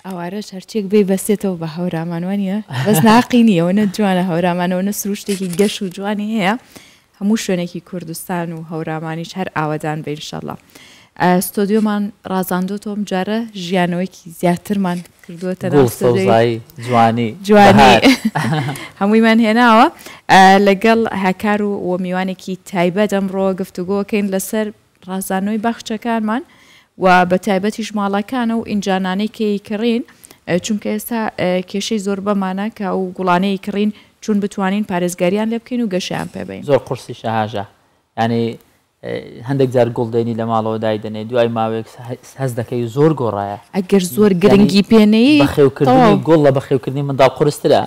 ئەوارەش هەرچێک بێ بەسێتەوە بە هەورامانوانە بەس ناقینیەوە نە جوانە هەورامانەوە نە سروشتێکی گەش و جوانی هەیە هەموو شوێنێکی کوردستان و هەورامانیش هەر ئاوەدان بێ ئینشەڵڵا. ستۆدیۆمان ڕازاندۆتەوە جارە ژیانەوەیکی زیاترمان کردووەتە جوانی هەموویمان هێناوە لەگەڵ هاکار و میوانێکی تایبەت ئەمڕۆ گفتوگۆکەین لەسەر ڕازانەوەی بەخچەکانمان و بە تایبەتیش ماڵەکانە و ئینجانانەی کەی کڕین چونکە ئێستا کێشەی زۆر بەمانە کە ئەو گوڵانەی کڕین چون بتوانین پارێزگاریان لێ بکەین و گەشیان پێبین. زۆر قورسی شەهاژە ینی هەندێک جار گوڵدێنی لە ماڵەوە دایدنێ دوای ماوەیەک هەز دەکەی زۆر گۆڕایە ئەگەر زۆر گرنگی پێنەی بەخێوکردنی گوڵ لە بەخێوکردنی منداڵ قورسترە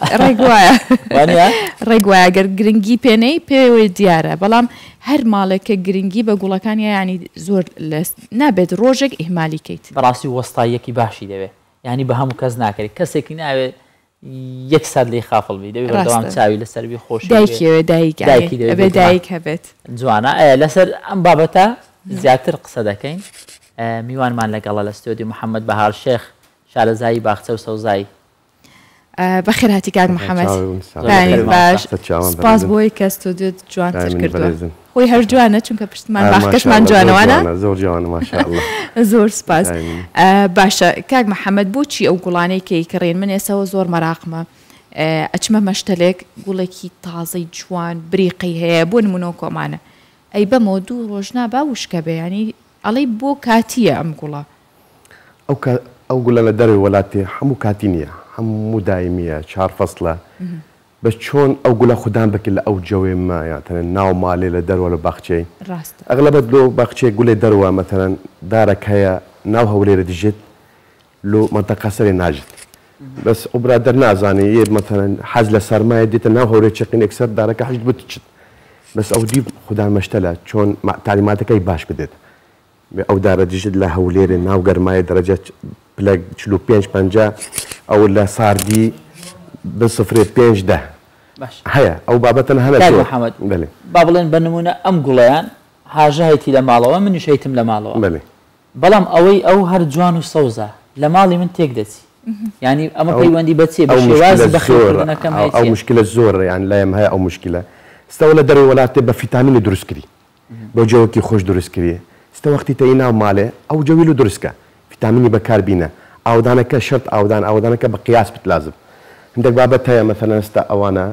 ڕێک وایە گەر گرنگی پێنەی پێوەی دیارە بەڵام هەر ماڵێکە گرنگی بە گوڵەکانی ینی زۆر نابێت ڕۆژێک ئیهمالی کەیت بەڕاستی وەستاییەکی باشی دەوێت ینی بە هەموو کەس ناکرێت کەسێکی ناوێت یەک سەد لێ خافڵبی دەوێت بەردەوام چاوی لەسەروی خۆش دایکەوێت دایک هەبێت جوانە لەسەر ئەم بابەتە زیاتر قسە دەکەین. میوانمان لەگەڵە لە ستۆدیۆ محەممەد بەهار شێخ شارەزایی باخچە و سەوزایی. بەخێر هاتی کاک محەممەد باش سپاس بۆی کە ستۆدیۆت جوانتر کردووە خۆی هەر جوانە چونکە پشتمان باخەکەشمان جوانەوەە زۆر جوانە ماشاءالله زۆر سپاس. باشە کاک محەممەد بۆچی ئەو گوڵانەی کەی کڕێن من ئێسەوە زۆر مەراقمە ئەچمە مەشتەلێک گوڵێکی تازەی جوان بریقی هەیە بۆ نمونەوە کۆمانە ئەی بەمەوە دوو ڕۆژنا با وشکە بێ ینی ئەڵەی بۆ کاتیە ئەم گوڵە ئەو گوڵە لە دەروی وڵاتی هەموو کاتی نییە هەموو دایمیە 4 فەسڵە بەس چۆن ئەو گوڵە خوددان بکرد لە ئەو جەوێمە یاتەنە ناو ماڵێ لە دەروە لە باخچەی ئەغلبەت لۆ باخچەی گوڵێ دەروە مەتەنەن دارێک هەیە ناو هەولێرە دژێت لۆ منتەقە سەرێ ناژێت بەس ئەو برادەر نازانێ یێ مەتەنەن حەز لە سەرمایە دێتە ناو هەولێر چقینێک سەر دارەکە حەشت بتچت بەس ئەو دی خوددان مەشتەلە چۆن تالیماتەکەی باش بدێت ئەو دارە دژێت لە هەولێرە ناو گەرمایە دەرەجە پلەک 45-50 ئەو لە ساردی بسفرێ 5-10 هەیە ئەو بابەتەن هەنە محەممەد با بڵێن بە نمونە ئەم گوڵەیان هاژە هەیەی لە ماڵەوە منیش هەیتم لە ماڵەوە بەڵام ئەوەی ئەو هەر جوان و سەوزە لە ماڵی من تێک دەچی ینی ئەمە پەیوەندی بەچێ بە شێوازی بەخێوکردنەکەم ئەو مشکلە زۆر یان لایم هەیە ئەو مشکلە ستەوە لە دەروی وڵاتێ بە فیتامینی دروستکردی بۆ جەوەکی خۆش دروستکردی ستە وەختی تەی ناو ماڵێ ئەو جەویل و دروستکە فیتامینی بەکاربینە ئاودانەکە شرط ئاودانەکە بە قیاس بت لازم هەندێک بابەت هەیە مەثەلەن ئێستا ئەوانە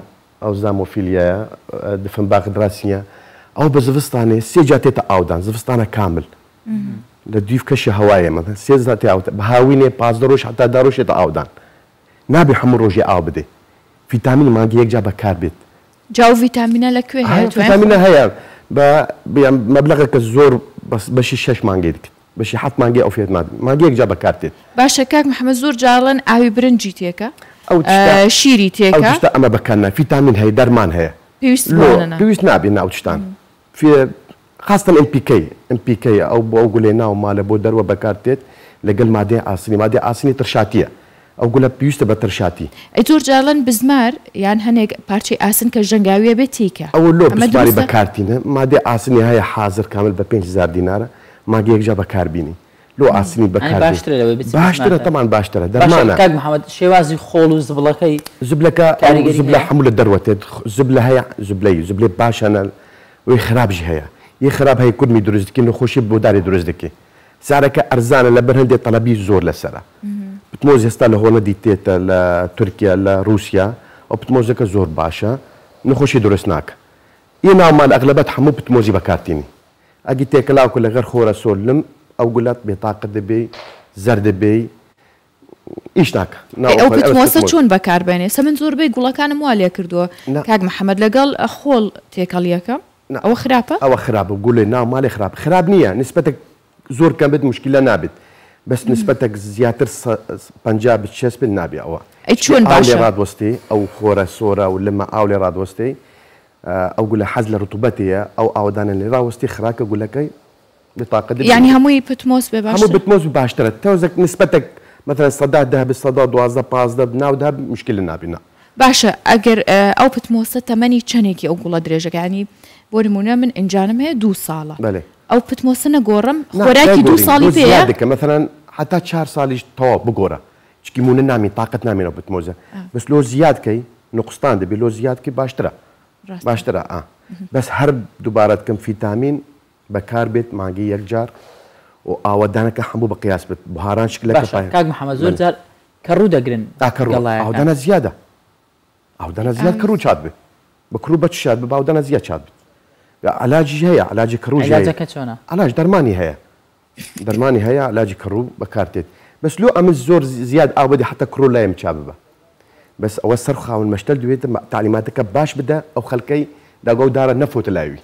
ئەو زامۆفیلیایە دفن باغ دراسیە ئەو بە زڤستانێ 3 جا تێتە ئاودان زڤستانە کامل لە دویف کەشی هەوایە مەثەن 3 جا تێ بە هاوینێ 15 ڕۆژ حتا 10 ڕۆژێتە ئاودان نابێ هەموو ڕۆژێ ئاو بدێ فیتامین مانگی یەک جا بەکار بێت جاو ڤیتامینە لەکوێ هەیە فیتامینە هەیە بە مەبلەغێکە زۆر بەشی 6 مانگی دکت بەشی 7 مانگی ئەو فێت مانگی یەک جا بەکار دێت. باشە کاک محەممەد زۆر جاڵن ئاوی برنجی تێکە شیری تێکە ئەمە بەکارنا فیتامین هەیە دەرمان هەیە پێویست نابێ ناوچتان خاستن MPK ئەو بۆ ئەو گولێ ناو مالە بۆ دەروە بەکار دێت لەگەڵ مادەی ئاسنی ترشاتیە ئەو گولە پێویستە بە ترشاتی ئەی زۆر جاڵن بزمار یان هەنێک پارچەی ئاسن کە ژەنگاویە بێت تێکە ئەوە لۆ بزماری بەکارتینە مادەی ئاسنی هەیە حازر کامل بە 5000 دینارە ماگە یەک جا بەکاربینی لۆ ئاسنی باشترە تەمان باشترە دەرمانە کاک محەممەد شێوازی خۆڵ و زبڵەکەی زبلەکە زبلە هەموو لە دەروەتێت زبلە هەیە زبلێ باشەنە وی خراپژی هەیە یە خراپ هەیە کورمی دروست دەکەی نەخۆشی بۆ داری دروست دەکەی سارەکە ئەرزانە لە بەر هەندێک تەلەبی زۆر لەسەرە پتمۆز ئێستا لە هۆنە دیتێتە لە تورکیا لە رووسیا ئەو پتمۆزەکە زۆر باشە نەخۆشی دروست ناکە یە ناومان ئەغلبەت هەموو پتمۆزی بەکارتینی ئەگی تێکەلاوکە لەغەر خۆرە سۆلم ئەو گولات بێتاقە دەبێ زەر دەبێ ئیش ناکە ئەو پتمۆسە چۆن بەکاربێنێ سە من زۆربەی گوڵەکانم وا لێ کردووە کاک محەممەد لەگەڵ خۆڵ تێکەڵیەکە ئەوە خراپە ئەوە خراپە گوڵێ ناو ماڵێ خراپ نییە نسبەتێک زۆر کەم بێت مشکلە نابێت بەس نسبەتێک زیاتر 50 بچێس بێت نابێ ئەوە ئەی چۆن باشە ڕادوەستی ئەو خۆرە سۆرە و لەمە ئاو لێ ڕادوەستی ئەو گولە حەز لە ڕتوبەتەیە ئەو ئاودانە لێ ڕاوەستی خراکە گولەکەی یعنی هەمووی پتمۆس بێ باش هەموو پتمۆس باشترە تەوزێک نسبەتێک مثلا 110 ناودا مشکلە نابێنە باشە ئەگەر ئەو پتمۆسە تەمەنی چەندێکی ئەو گوڵە درێژەکانی بۆ نمونە من ئەنجانم هەیە 2 ساڵە ئەو پتمۆسە نەگۆڕم خۆراکی 2 ساڵی پێەیە دەکە مثلا حتا 4 ساڵیش تەواو بگۆرە چکی مونە نامین تااقت نامێنەوە بتمۆزە بەس لۆ زیادکەی نقصستان دەبێت لۆ زیادکەی باشترە بەس هەر دووبارەتکەم فیتامین بەکار بێت مانگی یەکجار و ئاوەدانەکە هەموو بە قیاس بێت بوهاران شکلەکە کاک محەممەد زۆر جار کەڕوو دەگرن ئاودانە زیادە ئاودانە زیاد کەڕوو چات بێت بە کڕوو بە شاد بە باودانە زیاد چات بێت علاجی هەیە علاجی کڕوو چۆنە علاج دەرمانی هەیە علاجی کڕوو بەکارتێت بەس لۆ ئەمە زۆر زیاد ئاو بەدە حتا کڕۆ لایم چا ببە بەس ئەوە سەر خاون مەشتەل دوێتە تعلیماتەکە باش بدە ئەو خەڵکەی داگە و دارە نەفۆتە لاوی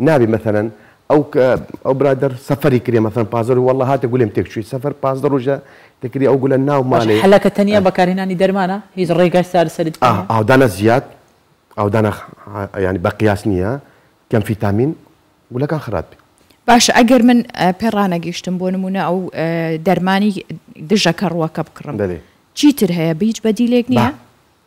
نابێ مەثەن ئەو برادر سەفەری کرێ مەثەن پازەر وەڵڵە هاتە گولێم تێکچووی سەفەر 15 ڕۆژە تێکری ئەو گولە ناو ماڵێ حەلەکە تەنیا بەکارهێنانی دەرمانە هیچ ڕێگای سەرسەریت ئاودانە زیاد ئاودانە ینی بە قیاس نییە کەم فیتامین گولەکان خراپ بێ باش ئەگەر من پێڕانەگەیشتم بۆ نمونە ئەو دەرمانی دژەکە ڕوەکە بکڕم چیتر هەیە بە هیچ بەدیلێک نییە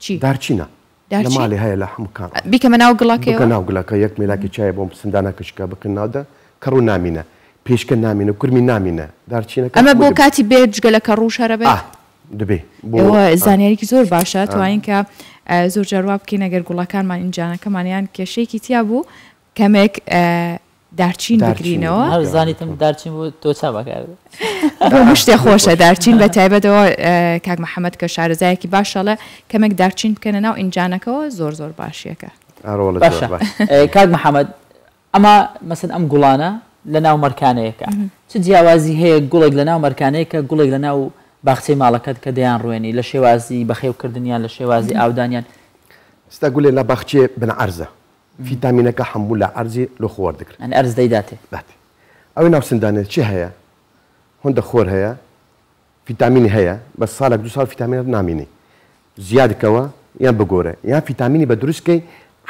چی دارچینە لە ماڵی هەیە لە هەمووکان بیکەمە ناو گڵاکە ناو گڵەکە یەک مێلاکی چای بۆم سندانە کشکە بکەن ناودە کەڕوو نامینە پێشکە نامینە کورمی نامینە دارچینەکە ئەمە بۆ کاتی بێجگەلەکە ڕوو شەرە بێت دەبێ زانیاریکی زۆر باشە توانین کە زۆر جاروا بکەین ئەگەر گوڵەکانمان ئینجانەکەمانیان کێشەیەکی تیا بوو کەمێک دارچین بگرینەوە زانیتم دارچین بۆ تۆ چا بەکار بۆ شتێ خۆشە دارچین بە تایبەتەوە کاک محەممەد کە شارەزایەکی باشەڵە کەمێک دارچین بکەنە ناو ئینجانەکەەوە زۆر زۆر باشیەکە کاک محەممەد ئەمە مەسن ئەم گوڵانە لە ناو مەرکانەیەەکە چ جیاوازی هەیە گوڵێک لە ناو مەرکانەیەکە گوڵێک لە ناو باخچەی ماڵەکەت کە دەیان ڕوێنی لە شێوازی بەخێوکردنیان لە شێوازی ئاودانیان ستا گولێ لە باخچێ بنعرزە فیتامینەکە هەموو لە عەرزی لۆ خۆوە دەکرێت ئەن ئەرز دەیداتێ ئەوەی ناو سندانێت چی هەیە هۆندە خۆر هەیە فیتامینی هەیە بە ساڵێک دو ساڵ فیتامینەت نامینی زیادکەوە یان بگۆرە یان فیتامینی بە دروستکەی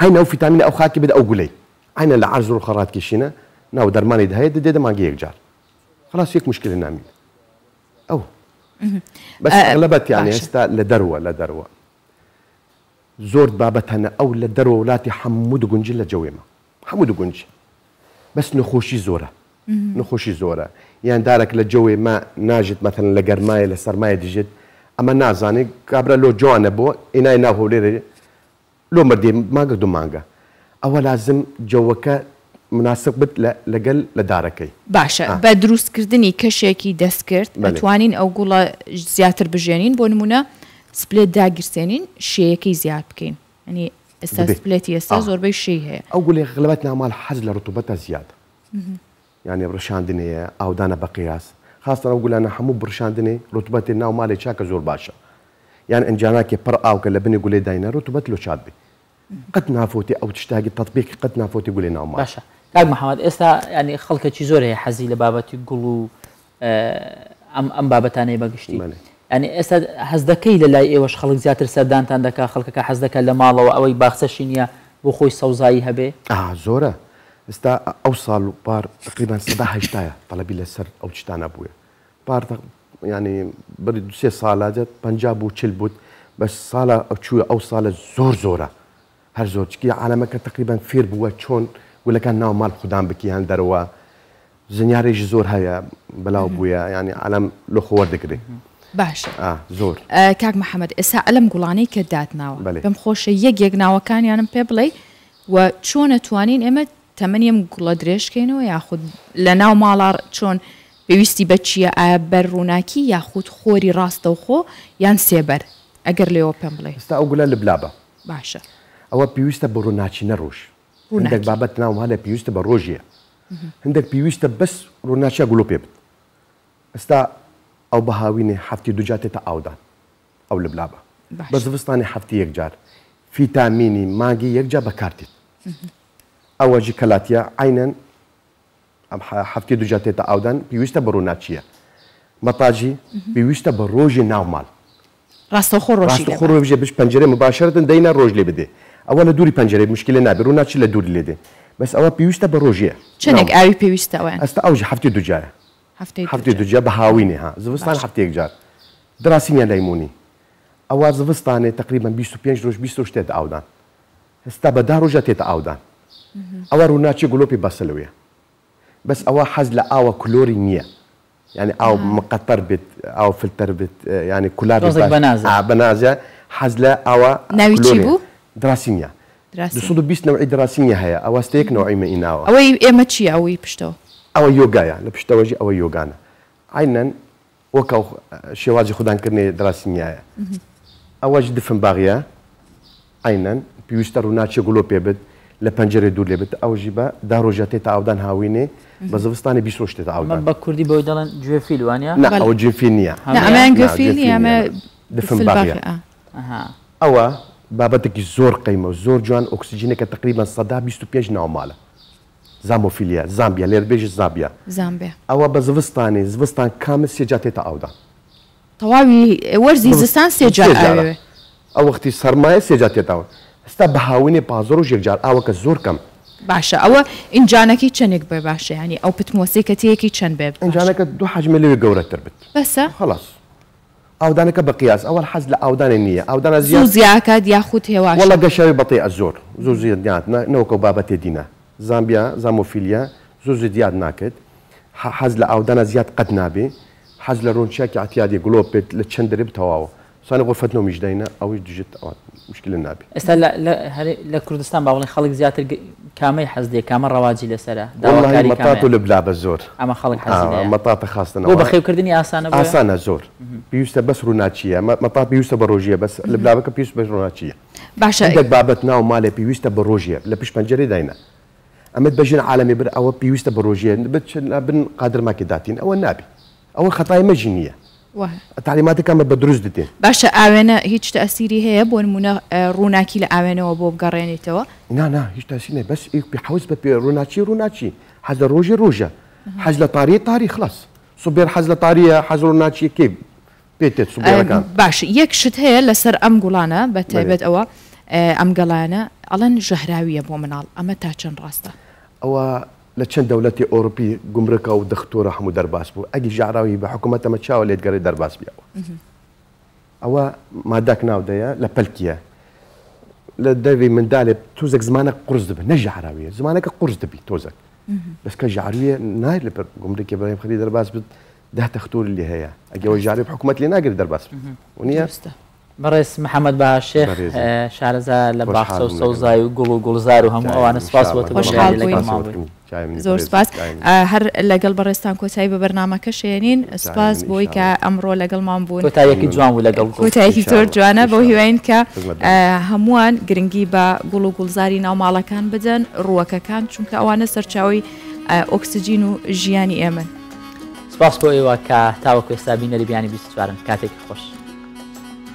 هەینە ئەو فیتامینە ئەو خاکی بێت ئەو گولەی عینە لە عەرز و خەڕات کێشینە ناو دەرمانی هەیە دەدێتە مانگی یەکجار خلاص یەک مشکلی نامین ئەو بەس ئەغلەبەت یانی ئێستا لە دەروە زۆر بابەت هەنە ئەو لە دەرەوە وڵاتی هەموو دگونجی لە جەوێمە هەموو دگونج بەس نەخۆشی زۆرە یان دارێک لە جەوێ ما ناژێت مەثەن لە گەرمایە لە سەرمایە دژێت ئەمە نازانێت کابرا لۆ جوانە بۆ ئینای ناو هەولێرە لۆ مردێ مانگە دوو مانگە ئەوە لازم جەوەکە مناسب بت لەگەل لە دارەکەی باشە بە دروستکردنی کەشێکی دەستکرد دەتوانین ئەو گوڵە زیاتر بژێنین بۆ نمونە سپلێت داگیرسێنین شێیەکەی زیاد بکەین ینی ئێستا سپلێتی ئێستا زۆربەی شێی هەیە ئەو گوڵێ غڵبەت نامال حەز لە ڕوتوبەتە زیاد یعنی ڕشاندنەیە ئاودانە بە قیاس خاستە ئەو گولانە هەموو بڕشاندنێ ڕوتوبەتی ناو ماڵی چاکە زۆر باشە یان ئەنجاناکێ پڕ ئاوکە لە بنی گولێ داینە ڕوتوبەت لۆ چات بێ قەت نافۆتی ئەو تشتاگی تەطبیقی قەت نافۆتی گولێ ناو ماڵ باشە کاک محەممەد ئێستا ینی خەڵکێکی زۆر هەیە حەزی لە بابەتی گوڵ و ئەم بابەتانەی بەگشتی ینی ئێستا حەز دەکەی لە لای ئێوەش خەڵک زیاتر سەردانتان دەکا خەڵکەکە حەز دەکات لە ماڵەوە ئەوەی باخچەشی نییە بۆ خۆی سەوزایی هەبێ زۆرە ئێستا ئەو ساڵ و پار تقریبان 180 تەڵەبی لەسەر ئەو شتانە بووە پار ینی بەری دو-سێ ساڵاجت 50 بوو 40 بوت بەس ساڵە چووە ئەو ساڵە زۆرە هەر زۆر چکی عالەمەکە تقریبان فێر بووە چۆن گولەکان ناو ماڵ خوددان بکیان دەرەوە زنیارێژی زۆر هەیە بەلاو بووە ینی عالەم لە خۆوە دەگرێت باشە زۆر کاک محەممەد ئێستا ئەلم گوڵانەی کە دادناوە پێم خۆشە یەک ناوەکانیانم پێ بڵێ و چۆن ئەتوانین ئێمە تەمەنیم گوڵە درێژکەینەوە یاخود لە ناو ماڵار چۆن پێویستی بە چییە ئایا بەر ڕووناکی یاخود خۆری ڕاستە و خۆ یان سێبەر ئەگەر لێەوە پێم بڵێ ئێستا ئەو گولە لە بلابە باشە ئەوە پێویستە بە ڕووناچی نەڕۆژ هەندێک بابەت ناو هەلە پێویستە بە ڕۆژیە هەندێک پێویستە بەس ڕووناچیە گوڵۆ پێ بێت ئێستا ئەو بەهاوینێ هەفتی دوجاتێتە ئاودان ئەو لە بلابە بە زستانی هەفتی یەکجار فیتامینی مانگی یەکجار بەکارتێت ئەوە جی کەلاتیە عینەن هەفتی دوجاتێتە ئاودان پێویستە بە ڕووناچیە مەتاجی پێویستە بە ڕۆژی ناو ماڵ ڕاستەخۆ ڕۆژێ بش پەنجەرە مباشرەتن دەینا ڕۆژ لێ بدێ ئەوە لە دووری پەنجەرەی مشکلە نابێ ڕووناچی لە دووری لێدێ بەس ئەوە پێویستە بە ڕۆژیە چنێک ئاوی پێویستەوەیان ئەستا ئەوژی هەفتی دوجایە هەفتی دوجا بە هاوینێ ها زستان هەفتی یەکجار دراسیمیان لەیمونی ئەوە زستانێ تقریبا 25 ڕۆژ 20 ڕۆژ تێتە ئاودان ئێستا بە 10 ڕۆژە تێتە ئاودان ئەوە ڕووناچی گوڵۆپی بەسەلەوەیە بەس ئەوە حەز لە ئاوە کلۆری نییە يعني او مقطر بيت او فلتر بيت يعني كلها بنازه حزله او ناوي تجيبو دراسيميا دسودو بيس نوعي دراسيميا هي او استيك نوعي ما إناو او ايمتشي او بشتو او يوغايا لبشتو وجي او يوغانا عينا وكاو شواجي خدان كرني دراسيميا اواج دفن باغيا عينا بيوسترو ناتشي غلو بيبد لپنجره دور لبت او جيبا دارو جاتي تاودان هاويني بزوستاني بيسروشتي تاودان ما بكردي بودلن جوفيل وانيا لا او جوفينيا لا ما جوفينيا ما دفن باغيا او بابتك زور قيمه زور جوان اكسجينك تقريبا صدا 25 نوع ماله زاموفيليا زامبيا ليربيج زامبيا او بزوستاني زوستان كامل سيجاتي تاودان طواوي ورزي زستان سيجا او وقتي سرمايه سيجاتي تاودان استا بهاويني بازور وجيجار اوك زور كم باشا او انجانكي چنك به باشا يعني او بتموسيكتيكي چن به انجانك دو حجم اللي جوره تربت بس خلاص اودانك بقياس اول حز لاودان النيه اودان زياد زوزياك ياخذ هواش والله قشاوي بطيء الزور زوزياتنا نوكو بابتي دينا زامبيا زاموفيليا زوزيات ناكد حز لاودان زياد قد نابي حز لرونشاكي اعتيادي جلوبت لتشندرب تواو صاني غرفتنا مش داينا او جت مشكله النابي استا لا كردستان باولين خلق زياتر كامي حزدي كامل رواجي لسرا والله مطاط ولا بالزور اما خلق حزدي مطاط خاصه هو بخيو كردني اسانه اسانه زور بيوستا بس روناتشيه مطاط بيوستا بروجيه بس البلابك بيوستا بس روناتشيه باشا عندك بابتنا ومالي بيوستا بروجيه لا بيش بنجري داينا اما بجن عالمي بر او بيوستا بروجيه بن قادر ما كداتين او النابي او خطايا مجنيه تعليماتك كم بدروز دتين باشا اوينا هيج تاثيري هي بون منا روناكي لاوينا وبو بقريني توا لا هيج تاثيري بس بيحوز روناتشي حز روجا حز طاري خلاص صبير حز طاريه حز روناتشي كيف بيتت صبير كان باش يكشت هي لسر ام قولانا بتايبت او ام قلانا علن جهراويه بو منال اما تاچن راستا او لچن دولتي اوروبي جمركا ودكتور حمود درباس بو اجي جعراوي بحكومته متشاو اللي تقري درباس بيو او ما داك ناو ديا لبلكيا لدافي من دالب توزك زمانك قرص دبي نجي عراويه زمانك قرص دبي توزك بس كجعراويه ناير اللي جمركا ابراهيم خليل درباس ده تختور اللي هي اجي وجعري بحكومه اللي ناقر درباس ونيا برئيس محمد باها الشيخ شارزا لباخ سوزاي وقلزار وهم وانا سباس زور سپاس هەر لەگەڵ بەڕێستان کۆتایی بە بەرنامەکە شێنین سپاس بۆی کە ئەمڕۆ لەگەڵمان بوون کۆتاییەکی جوان بوو لەگەڵ کۆتاییەکی زۆر جوانە بۆ هیواین کە هەمووان گرنگی بە گوڵ و گوڵزاری ناوماڵەکان بدەن ڕووەکەکان چونکە ئەوانە سەرچاوی ئۆکسجین و ژیانی ئێمن سپاس بۆ ئێوە کە تاوەکو ئێستا بینەری بیانی 24 کاتێکی خۆش